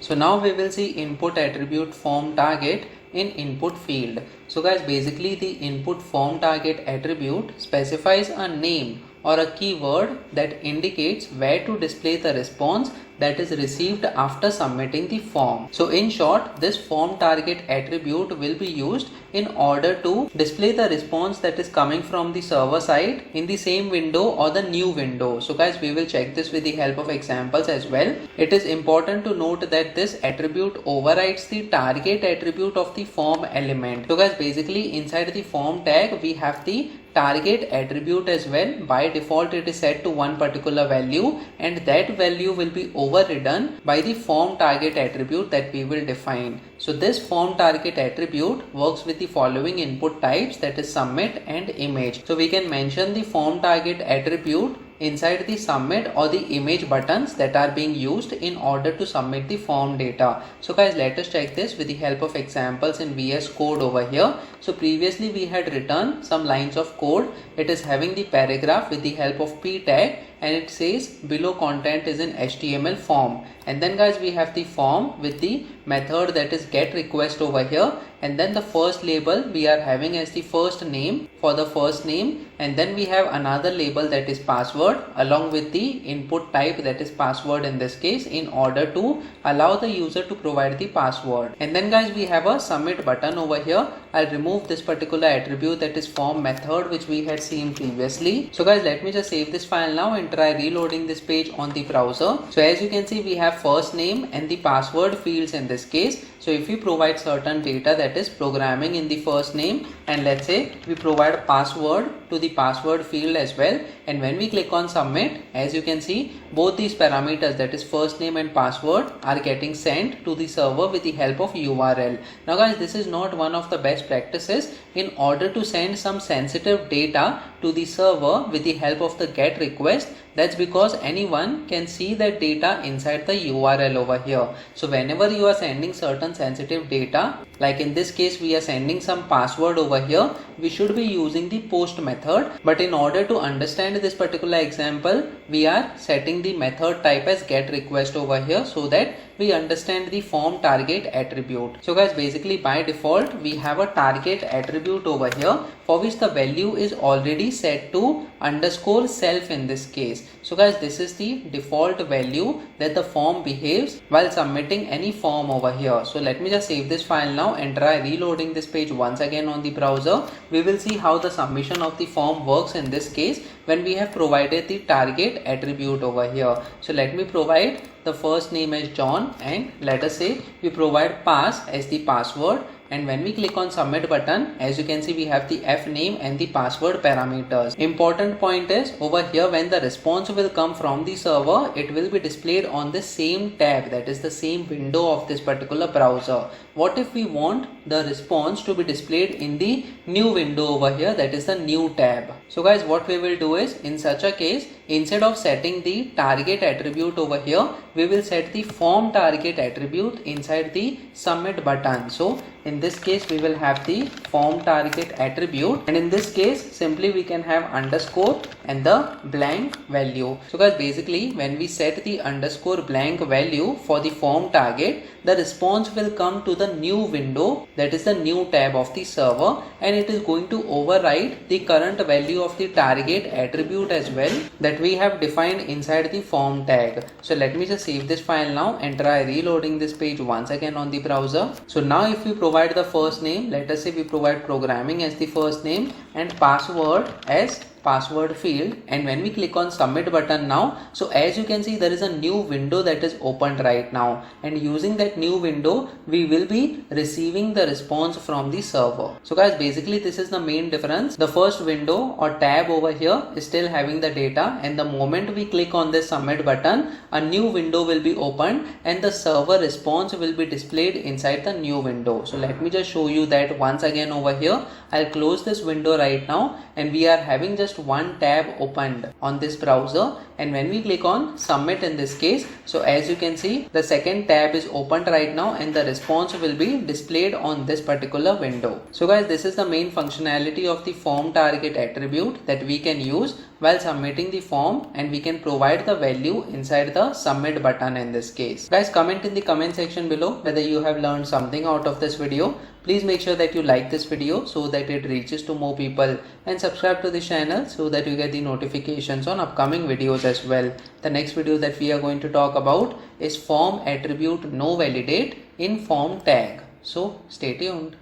So now we will see input attribute form target in input field. So guys, basically the input form target attribute specifies a name or a keyword that indicates where to display the response that is received after submitting the form. So in short, this form target attribute will be used in order to display the response that is coming from the server side in the same window or the new window. So guys, we will check this with the help of examples as well. It is important to note that this attribute overrides the target attribute of the form element. So guys, basically inside the form tag we have the target attribute as well. By default it is set to one particular value, and that value will be overridden by the form target attribute that we will define. So this form target attribute works with the following input types, that is submit and image. So we can mention the form target attribute inside the submit or the image buttons that are being used in order to submit the form data. So guys, let us check this with the help of examples in VS Code over here. So previously we had written some lines of code. It is having the paragraph with the help of p tag, and it says below content is in HTML form. And then guys, we have the form with the method that is get request over here, and then the first label we are having as the first name for the first name, and then we have another label that is password along with the input type that is password in this case, in order to allow the user to provide the password. And then guys, we have a submit button over here. I'll remove this particular attribute that is form method which we had seen previously. So guys, let me just save this file now and try reloading this page on the browser. So as you can see, we have first name and the password fields in this case. So if we provide certain data, that is programming in the first name, and let's say we provide password to the password field as well, and when we click on submit, as you can see, both these parameters, that is first name and password, are getting sent to the server with the help of URL. Now guys, this is not one of the best practices. In order to send some sensitive data to the server with the help of the get request, that's because anyone can see that data inside the URL over here. So whenever you are sending certain sensitive data, like in this case we are sending some password over here, we should be using the post method. But in order to understand this particular example, we are setting the method type as get request over here, so that we understand the form target attribute. So guys, basically by default we have a target attribute over here for which the value is already set to underscore self in this case. So guys, this is the default value that the form behaves while submitting any form over here. So let me just save this file now and try reloading this page once again on the browser. We will see how the submission of the form works in this case when we have provided the target attribute over here. So let me provide the first name as John, and let us say we provide pass as the password, and when we click on submit button, as you can see, we have the F name and the password parameters. Important point is over here, when the response will come from the server, it will be displayed on the same tab, that is the same window of this particular browser. What if we want the response to be displayed in the new window over here, that is the new tab? So guys, what we will do is, in such a case, instead of setting the target attribute over here, we will set the form target attribute inside the submit button. So in this case we will have the form target attribute, and in this case simply we can have underscore and the blank value. So guys, basically when we set the underscore blank value for the form target, the response will come to the new window, that is the new tab of the server, and it is going to override the current value of the target attribute as well that we have defined inside the form tag. So let me just save this file now and try reloading this page once again on the browser. So now if we provide the first name, let us say we provide programming as the first name and password as password field, and when we click on submit button now, so as you can see, there is a new window that is opened right now, and using that new window we will be receiving the response from the server. So guys, basically this is the main difference. The first window or tab over here is still having the data, and the moment we click on this submit button, a new window will be opened and the server response will be displayed inside the new window. So let me just show you that once again over here. I'll close this window right now, and we are having just one tab opened on this browser, and when we click on submit in this case, so as you can see, the second tab is opened right now and the response will be displayed on this particular window. So guys, this is the main functionality of the form target attribute that we can use while submitting the form, and we can provide the value inside the submit button in this case. Guys, comment in the comment section below whether you have learned something out of this video. Please make sure that you like this video so that it reaches to more people, and subscribe to the channel so that you get the notifications on upcoming videos as well. The next video that we are going to talk about is form attribute no validate in form tag. So stay tuned.